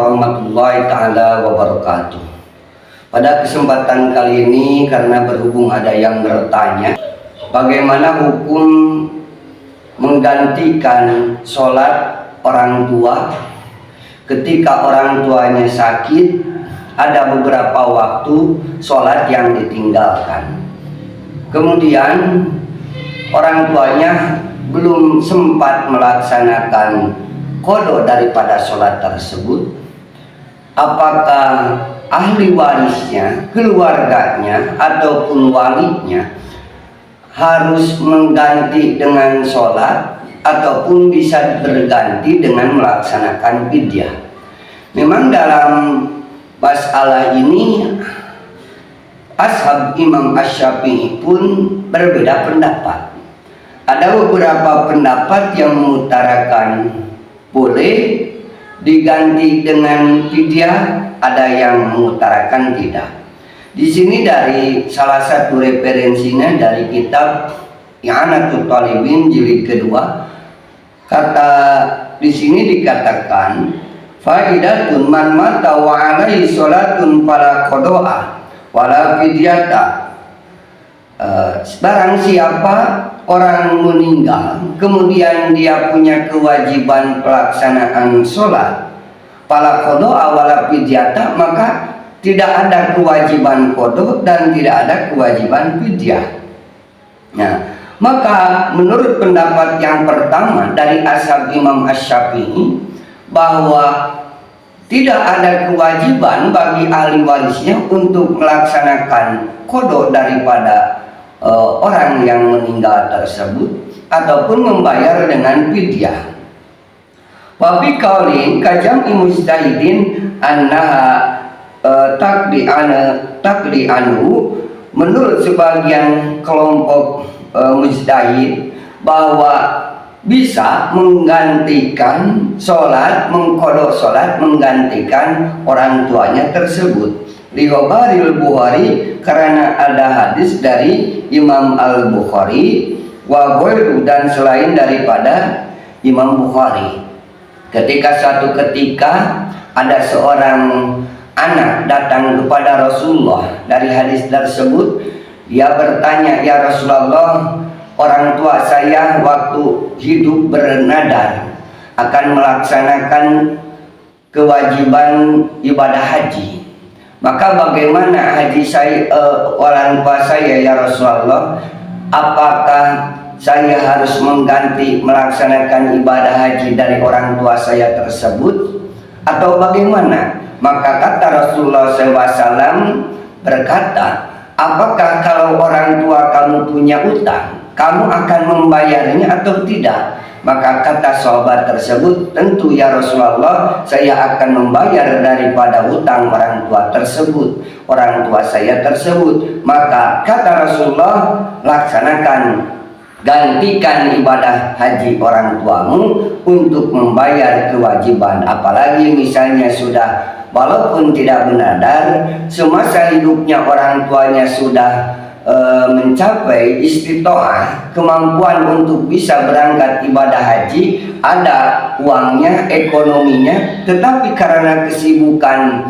warahmatullahi taala wabarakatuh. Pada kesempatan kali ini, karena berhubung ada yang bertanya bagaimana hukum menggantikan sholat orang tua ketika orang tuanya sakit, ada beberapa waktu sholat yang ditinggalkan, kemudian orang tuanya belum sempat melaksanakan qada daripada sholat tersebut, apakah ahli warisnya, keluarganya ataupun walinya harus mengganti dengan sholat ataupun bisa berganti dengan melaksanakan fidyah? Memang dalam masalah ini ashab Imam Asy-Syafi'i pun berbeda pendapat. Ada beberapa pendapat yang mengutarakan boleh diganti dengan fidyah, ada yang mengutarakan tidak. Di sini dari salah satu referensinya dari kitab I'anatul Talibin jilid kedua, kata di sini dikatakan faidatun man mata wa alaihi sholatun fala qada'a wala fidyata. Barang siapa orang meninggal kemudian dia punya kewajiban pelaksanaan sholat fala qada'a wala fidyata, maka tidak ada kewajiban qada dan tidak ada kewajiban fidyah. Nah, maka menurut pendapat yang pertama dari ashab Imam Asy-Syafi'i bahwa tidak ada kewajiban bagi ahli warisnya untuk melaksanakan qada daripada orang yang meninggal tersebut ataupun membayar dengan fidyah. Wa bi qaulin kajam'i mujtahidin annaha taqdi anhu, menurut sebagian kelompok mujtahid bahwa bisa menggantikan sholat, mengqada sholat, menggantikan orang tuanya tersebut. Riwayatil Bukhari, karena ada hadis dari Imam Al-Bukhari wa ghairu, dan selain daripada Imam Bukhari. Ketika suatu ketika ada seorang anak datang kepada Rasulullah, dari hadis tersebut dia bertanya, "Ya Rasulullah, orang tua saya waktu hidup bernadar akan melaksanakan kewajiban ibadah haji. Maka bagaimana haji saya, orang tua saya ya Rasulullah? Apakah saya harus mengganti melaksanakan ibadah haji dari orang tua saya tersebut atau bagaimana?" Maka kata Rasulullah SAW berkata, "Apakah kalau orang tua kamu punya utang, kamu akan membayarnya atau tidak?" Maka kata sahabat tersebut, "Tentu ya Rasulullah, saya akan membayar daripada utang orang tua tersebut, orang tua saya tersebut." Maka kata Rasulullah, "Laksanakan, gantikan ibadah haji orang tuamu untuk membayar kewajiban." Apalagi misalnya sudah, walaupun tidak bernadar, semasa hidupnya orang tuanya sudah mencapai istitoah, kemampuan untuk bisa berangkat ibadah haji, ada uangnya, ekonominya, tetapi karena kesibukan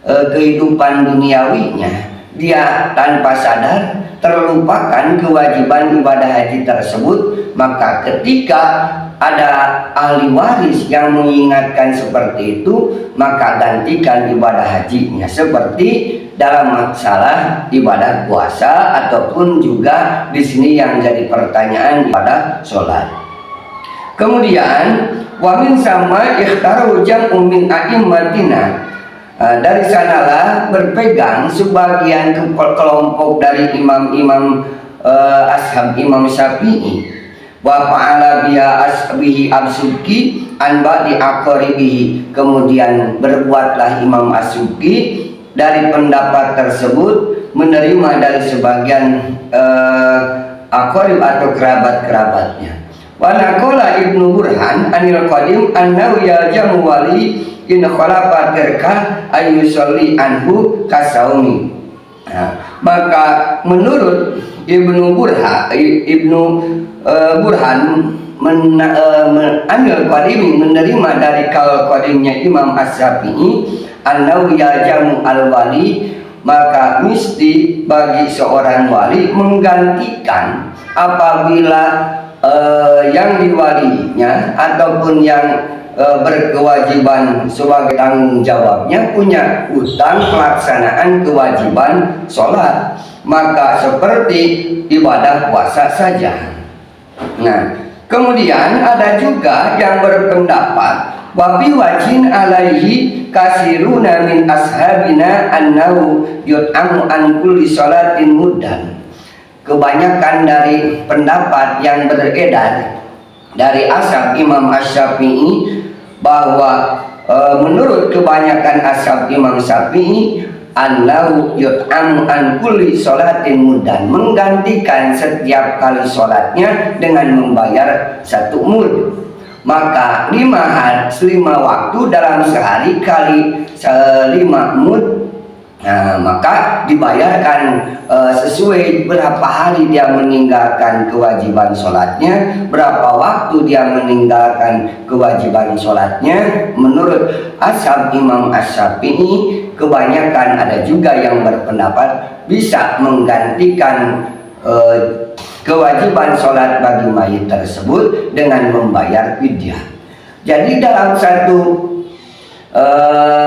kehidupan duniawinya, dia tanpa sadar terlupakan kewajiban ibadah haji tersebut. Maka ketika ada ahli waris yang mengingatkan seperti itu, maka gantikan ibadah hajinya, seperti dalam masalah ibadah puasa ataupun juga di sini yang jadi pertanyaan pada sholat. Kemudian wamin sama ikhtaru jam'un min a'immatina, dari sanalah berpegang sebagian kelompok dari imam-imam ashab Imam Syafi'i. Wa fa'ala biha asbihi As-Subki an ba'di aqaribihi, kemudian berbuatlah Imam As-Subki dari pendapat tersebut menerima dari sebagian aqarib atau kerabat-kerabatnya. Wa naqala Ibnu Burhan anil qadim annahu yaljamu wali in khalafa terka ayyusalli anhu kasaumi. Maka menurut Ibnu Burhan anil qadimi, menerima dari kaul qadimnya Imam Asy-Syafi'i, annahu yajamu al-wali, maka mesti bagi seorang wali menggantikan apabila yang diwalinya ataupun yang berkewajiban sebagai tanggung jawabnya punya utang pelaksanaan kewajiban sholat, maka seperti ibadah puasa saja. Nah, kemudian ada juga yang berpendapat wa bi wajin alaihi kasiruna min ashabina annahu yut'amu an kulli sholatin muddan. Kebanyakan dari pendapat yang beredar dari ashab Imam Asy-Syafi'i bahwa menurut kebanyakan ashab Imam Syafi'i, annahu yut'amu an kulli sholatin muddan, menggantikan setiap kali sholatnya dengan membayar 1 mud. Maka 5 waktu dalam sehari kali 5 mud, nah, maka dibayarkan sesuai berapa hari dia meninggalkan kewajiban sholatnya, berapa waktu dia meninggalkan kewajiban sholatnya. Menurut ashab Imam Asy-Syafi'i, kebanyakan ada juga yang berpendapat bisa menggantikan kewajiban sholat bagi mayit tersebut dengan membayar fidyah. Jadi dalam satu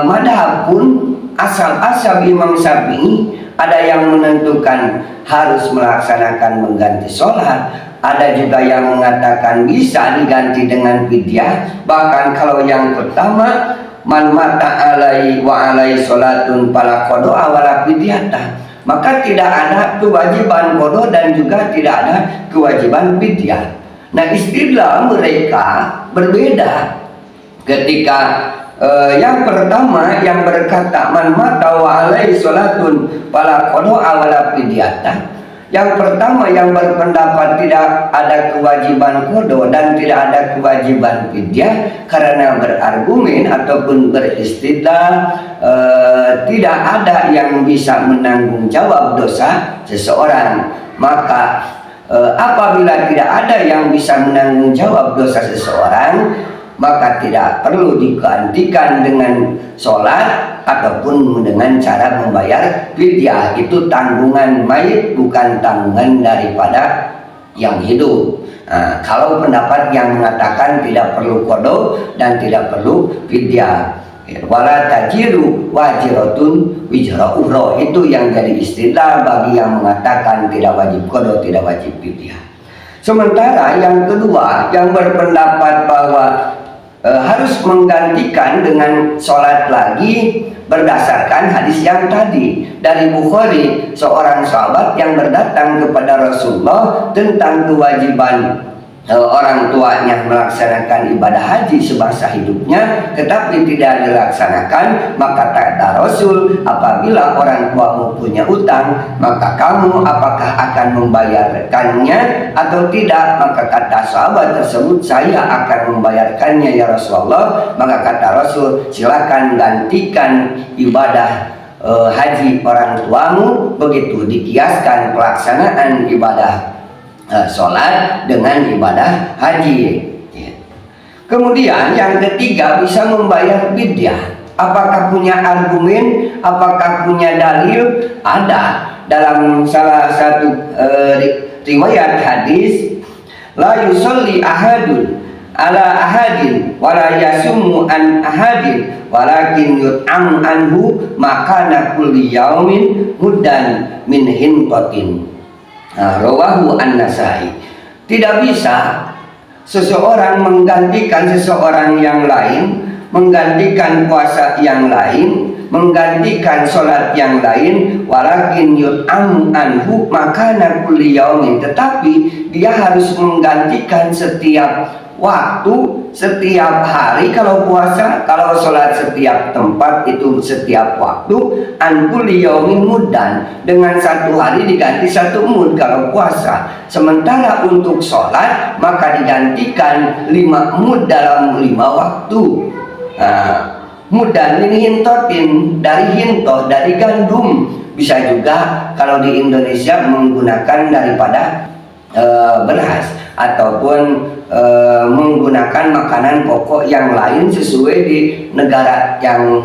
madhab pun ashab Imam Syafi'i ada yang menentukan harus melaksanakan mengganti sholat, ada juga yang mengatakan bisa diganti dengan fidyah. Bahkan kalau yang pertama, man mata alai wa alai sholatun fala qada wala fidyata, maka tidak ada kewajiban qada dan juga tidak ada kewajiban fidyah. Nah, istilah mereka berbeda. Ketika yang pertama yang berkata man mata wa alai sholatun fala qada wala fidyata, yang pertama yang berpendapat tidak ada kewajiban qada dan tidak ada kewajiban fidyah karena berargumen ataupun beristidlal tidak ada yang bisa menanggung jawab dosa seseorang. Maka apabila tidak ada yang bisa menanggung jawab dosa seseorang, maka tidak perlu digantikan dengan sholat ataupun dengan cara membayar fidyah. Itu tanggungan mayit, bukan tanggungan daripada yang hidup. Nah, kalau pendapat yang mengatakan tidak perlu qada dan tidak perlu fidyah, wala tajiru wajiratun wijra ukhra, itu yang jadi istilah bagi yang mengatakan tidak wajib qada, tidak wajib fidyah. Sementara yang kedua yang berpendapat bahwa harus menggantikan dengan sholat lagi berdasarkan hadis yang tadi dari Bukhari, seorang sahabat yang berdatang kepada Rasulullah tentang kewajiban orang tuanya melaksanakan ibadah haji semasa hidupnya tetapi tidak dilaksanakan. Maka kata Rasul, apabila orang tuamu punya utang, maka kamu apakah akan membayarkannya atau tidak? Maka kata sahabat tersebut, saya akan membayarkannya ya Rasulullah. Maka kata Rasul, silakan gantikan ibadah haji orang tuamu. Begitu dikiaskan pelaksanaan ibadah sholat dengan ibadah haji. Kemudian yang ketiga bisa membayar fidyah. Apakah punya argumen? Apakah punya dalil? Ada dalam salah satu riwayat hadis, la yusolli ahadun ala ahadin wala yasumu an ahadin walakin yut'am anhu makana kulli yaumin muddan min hinqatin. Rawahu An-Nasai. Tidak bisa seseorang menggantikan seseorang yang lain, menggantikan puasa yang lain, menggantikan sholat yang lain, walakin yut'am anhu makana kulli yaumin, tetapi dia harus menggantikan setiap waktu, setiap hari kalau puasa, kalau sholat setiap tempat itu setiap waktu, an kulli yaumin muddan, dengan 1 hari diganti 1 mud kalau puasa. Sementara untuk sholat maka digantikan 5 mud dalam 5 waktu. Muddan min hintotin, dari hinto, dari gandum. Bisa juga kalau di Indonesia menggunakan daripada beras ataupun menggunakan makanan pokok yang lain sesuai di negara yang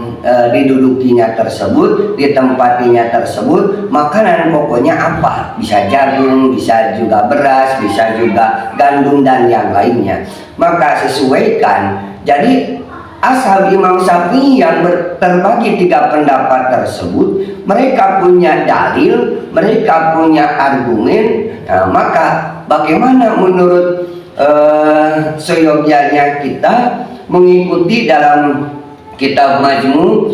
didudukinya tersebut, ditempatinya tersebut. Makanan pokoknya apa? Bisa jagung, bisa juga beras, bisa juga gandum dan yang lainnya. Maka sesuaikan. Jadi ashab Imam Syafi'i yang terbagi 3 pendapat tersebut, mereka punya dalil, mereka punya argumen. Nah, maka bagaimana menurut seyogyanya kita mengikuti dalam kitab Majmu,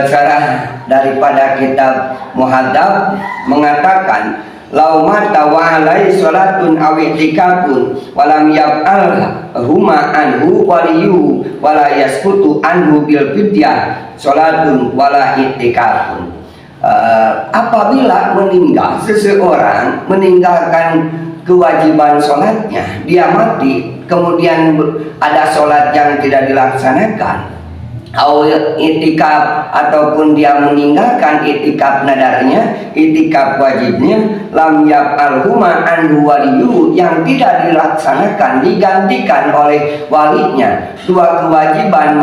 syarah daripada kitab Muhadzab mengatakan lauma tawalai salatun awitikapun walam yab'al huma anhu waliyu wala yaskutu anhu bil fidyah salatun wala itikafun. Apabila meninggal seseorang meninggalkan kewajiban sholatnya, dia mati, kemudian ada sholat yang tidak dilaksanakan, itikaf ataupun dia meninggalkan itikaf nadarnya, itikaf wajibnya, lam yaf'al huma anhu waliyuhu, yang tidak dilaksanakan digantikan oleh walinya. 2 kewajiban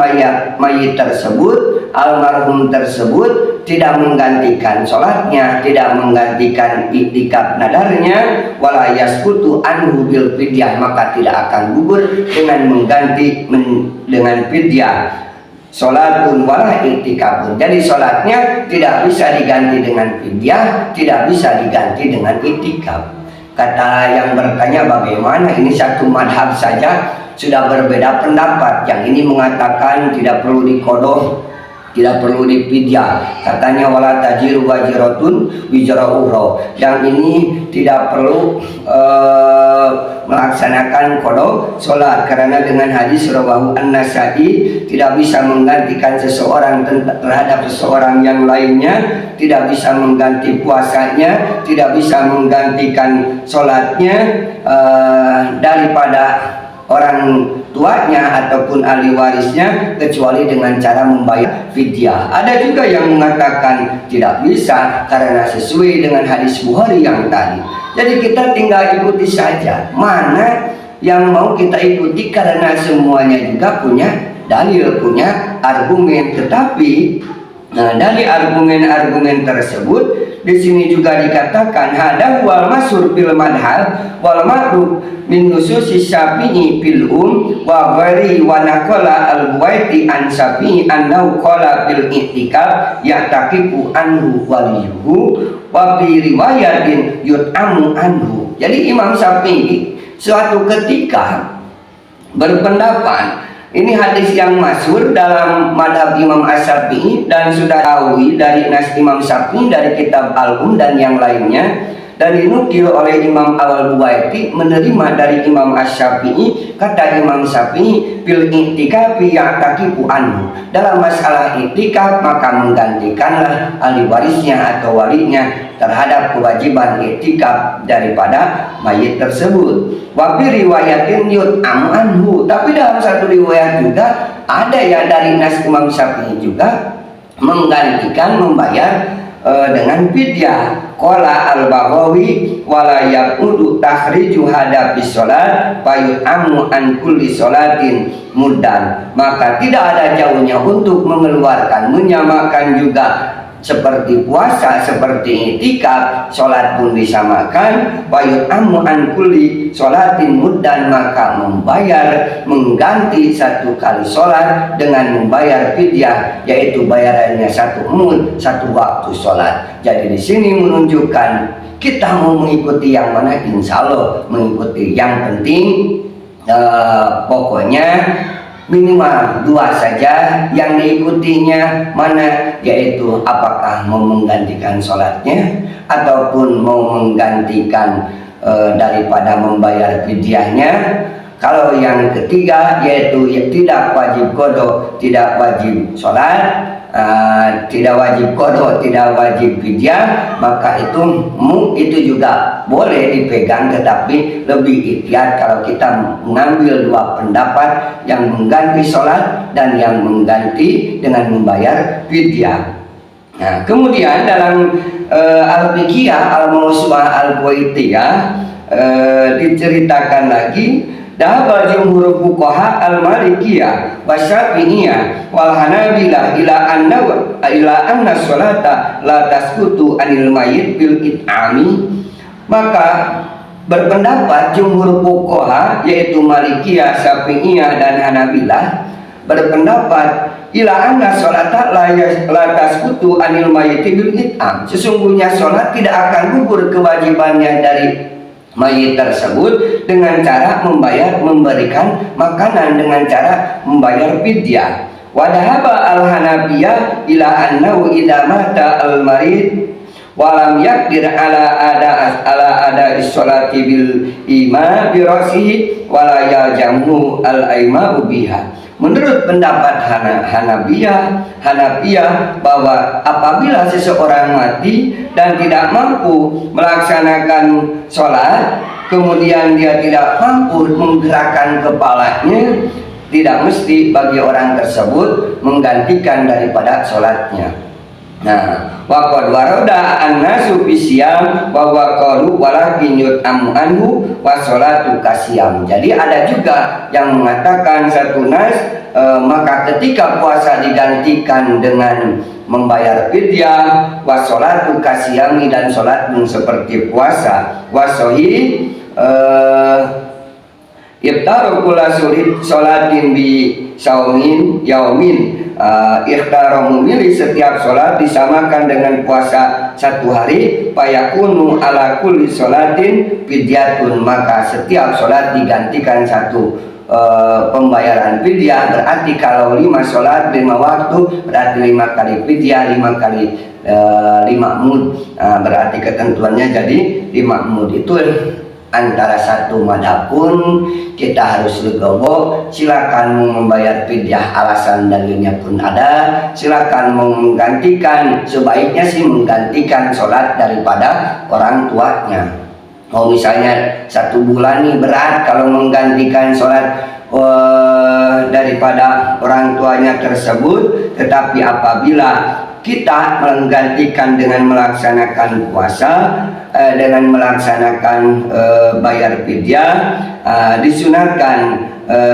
mayit tersebut, almarhum tersebut tidak menggantikan sholatnya, tidak menggantikan itikaf nadarnya, wala yaskutu anhu bil fidyah, maka tidak akan gugur dengan mengganti dengan fidyah. Sholatun wala itikafun. Jadi sholatnya tidak bisa diganti dengan fidyah, tidak bisa diganti dengan itikaf. Kata yang bertanya bagaimana ini satu madhab saja sudah berbeda pendapat. Yang ini mengatakan tidak perlu diqadha, tidak perlu difidyah, katanya wala tajiru wajiratun wizra ukhra. Yang ini tidak perlu melaksanakan qadha salat karena dengan hadis rawahu An-Nasa'i tidak bisa menggantikan seseorang terhadap seseorang yang lainnya, tidak bisa mengganti puasanya, tidak bisa menggantikan salatnya daripada orang tuanya ataupun ahli warisnya kecuali dengan cara membayar fidyah. Ada juga yang mengatakan tidak bisa karena sesuai dengan hadis Bukhari yang tadi. Jadi kita tinggal ikuti saja mana yang mau kita ikuti karena semuanya juga punya dalil, punya argumen. Tetapi dari argumen-argumen tersebut di sini juga dikatakan hada wal masyhur bil madhab wal ma'ruf min nususi Syafi'i fil wa ghairi wa naqala al-Buwaiti an Syafi'i annahu qala bil i'tikaf ya'taqifu anhu waliyuhu wa bi riwayatin yut'amu anhu. Jadi Imam Syafi'i suatu ketika berpendapat, ini hadis yang masyhur dalam madhab Imam Asy-Syafi'i dan sudah tahu dari nas Imam Syafi'i dari kitab Al-Um dan yang lainnya, dan dinukil oleh Imam Al-Buwaiti menerima dari Imam Asy-Syafi'i. Kata Imam Syafi'i bil i'tikafi ya'taqifu anhu, dalam masalah i'tikaf maka menggantikanlah ahli warisnya atau walinya terhadap kewajiban i'tikaf daripada mayit tersebut. Wa bi riwayatin yut'am anhu, tapi dalam satu riwayat juga ada ya dari nas Imam Syafi'i juga menggantikan membayar dengan fidyah. Qala al-Baghawi wala yaqudu takhriju hada bis salat fayut'amu an kulli salatin muddan, maka tidak ada jauhnya untuk mengeluarkan, menyamakan juga seperti puasa, seperti i'tikaf, sholat pun disamakan. Fayut'amu an kulli sholatin muddan, maka membayar, mengganti satu kali sholat dengan membayar fidyah, yaitu bayarannya 1 mud, 1 waktu sholat. Jadi di sini menunjukkan kita mau mengikuti yang mana, insya Allah mengikuti. Yang penting pokoknya minimal 2 saja yang diikutinya, mana yaitu apakah mau menggantikan sholatnya ataupun mau menggantikan daripada membayar fidyahnya. Kalau yang ketiga yaitu tidak wajib qadha, tidak wajib sholat, tidak wajib qadha, tidak wajib fidyah, maka itu juga boleh dipegang, tetapi lebih ikhtiar kalau kita mengambil 2 pendapat, yang mengganti sholat dan yang mengganti dengan membayar fidyah. Nah, kemudian dalam Al-Fiqhiyah Al-Mawsu'ah Al-Buwaitiyah diceritakan lagi, dahaba jumhur fuqaha al-malikiyah wa syafi'iyah wal hanabilah ila anna sholata la tasqutu anil mayyit bil it'ami. Maka berpendapat jumhur fuqaha yaitu Malikiyah, Syafi'iyah dan Hanabilah berpendapat ila anna sholata la tasqutu anil mayyit bil it'am. Sesungguhnya sholat tidak akan gugur kewajibannya dari mayit tersebut dengan cara memberikan makanan, dengan cara membayar fidyah. Wa dhahaba al-Hanafiyah ila annahu idza mata al-marid wa lam yaqdir ala ada sholati bil ima bi rasihi wa la yajamu al-aima biha. Menurut pendapat Hanafiyah bahwa apabila seseorang mati dan tidak mampu melaksanakan sholat, kemudian dia tidak mampu menggerakkan kepalanya, tidak mesti bagi orang tersebut menggantikan daripada sholatnya. Nah, waqad warada an-nasu bisyam wa waqalu walakin yut'amu anhu wa sholatu kasyam. Jadi ada juga yang mengatakan satu nas maka ketika puasa digantikan dengan membayar fidyah, wa sholatu kasyami dan sholat pun seperti puasa. Wa sahih iftaru kula sholatin bi saumin yaumin. Ikhtar memilih setiap sholat disamakan dengan puasa satu hari, payakunu ala kulli sholatin fidyatun. Maka setiap sholat digantikan satu pembayaran fidyah. Berarti kalau 5 sholat 5 waktu berarti 5 kali fidyah, 5 kali 5 mud. Berarti ketentuannya jadi 5 mud. Itu antara satu madhab pun kita harus legowo. Silakan mau membayar fidyah, alasan dalilnya pun ada. Silakan mau menggantikan, sebaiknya sih menggantikan sholat daripada orang tuanya. Oh misalnya 1 bulan nih berat kalau menggantikan sholat daripada orang tuanya tersebut, tetapi apabila kita menggantikan dengan melaksanakan puasa, dengan melaksanakan bayar fidyah, disunatkan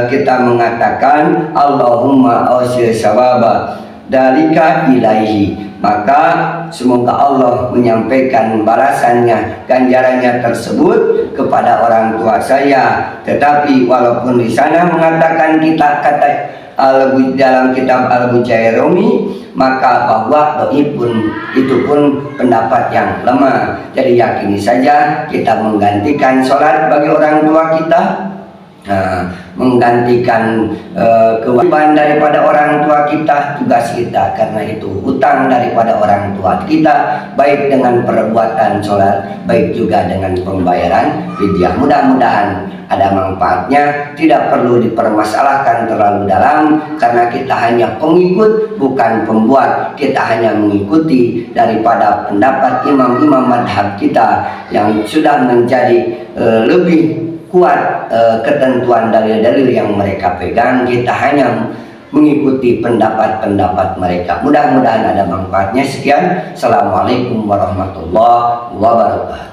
kita mengatakan Allahumma ausil sawaba dalika ilaihi. Maka semoga Allah menyampaikan balasannya, ganjarannya tersebut kepada orang tua saya. Tetapi walaupun di sana mengatakan kita kata dalam kitab Al-Bujairumi, maka bahwa itu pun pendapat yang lemah. Jadi yakini saja kita menggantikan sholat bagi orang tua kita, menggantikan kewajiban daripada orang tua kita, tugas kita, karena itu hutang daripada orang tua kita, baik dengan perbuatan sholat, baik juga dengan pembayaran fidyah. Mudah-mudahan ada manfaatnya, tidak perlu dipermasalahkan terlalu dalam, karena kita hanya pengikut bukan pembuat. Kita hanya mengikuti daripada pendapat imam-imam madhab kita yang sudah menjadi lebih kuat ketentuan dalil-dalil yang mereka pegang. Kita hanya mengikuti pendapat-pendapat mereka. Mudah-mudahan ada manfaatnya. Sekian, assalamualaikum warahmatullahi wabarakatuh.